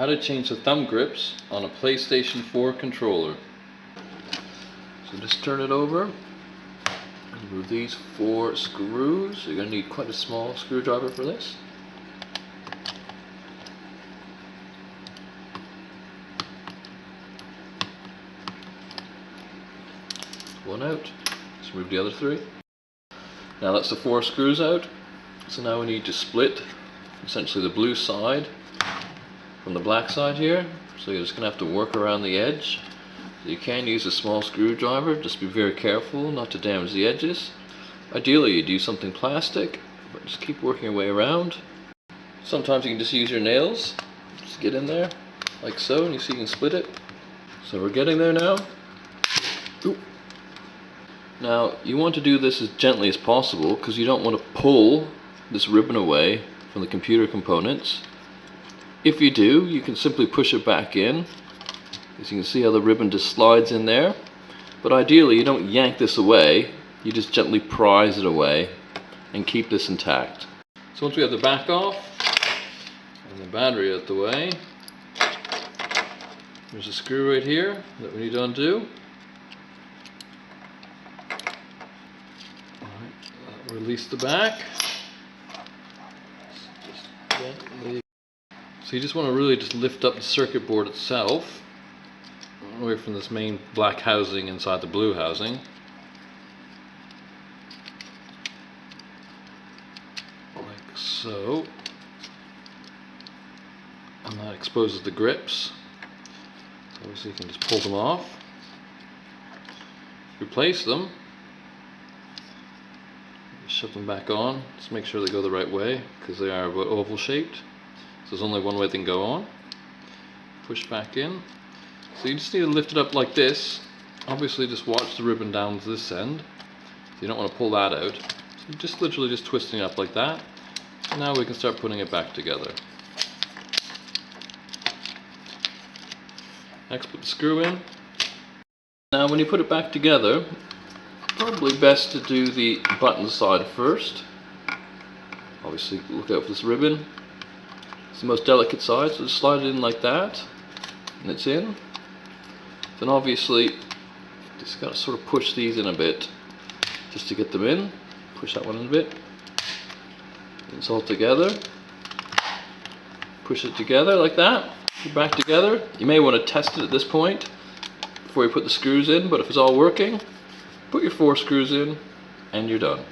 How to change the thumb grips on a PlayStation 4 controller. So just turn it over. Remove these 4 screws. You're going to need quite a small screwdriver for this. One out. Let's remove the other 3. Now that's the 4 screws out. So now we need to split essentially the blue side from the black side here. So you're just going to have to work around the edge. You can use a small screwdriver, just be very careful not to damage the edges. Ideally you'd use something plastic, but just keep working your way around. Sometimes you can just use your nails, just get in there, like so, and you see you can split it. So we're getting there now. Ooh. Now you want to do this as gently as possible, because you don't want to pull this ribbon away from the computer components. If you do, you can simply push it back in. As you can see how the ribbon just slides in there. But ideally you don't yank this away, you just gently prise it away and keep this intact. So once we have the back off and the battery out the way, there's a screw right here that we need to undo. Alright, release the back. Just gently. So you just want to really just lift up the circuit board itself away from this main black housing inside the blue housing. Like so. And that exposes the grips. So obviously you can just pull them off. Replace them. Shove them back on. Just make sure they go the right way, because they are about oval shaped. So there's only one way they can go on. Push back in. So you just need to lift it up like this. Obviously just watch the ribbon down to this end. So you don't want to pull that out. So you're just literally just twisting it up like that. And now we can start putting it back together. Next, put the screw in. Now when you put it back together, probably best to do the button side first. Obviously look out for this ribbon. It's the most delicate side, so just slide it in like that. And it's in. Then obviously just got to sort of push these in a bit just to get them in. Push that one in a bit. It's all together. Push it together like that. Put it back together. You may want to test it at this point before you put the screws in, but if it's all working, put your 4 screws in and you're done.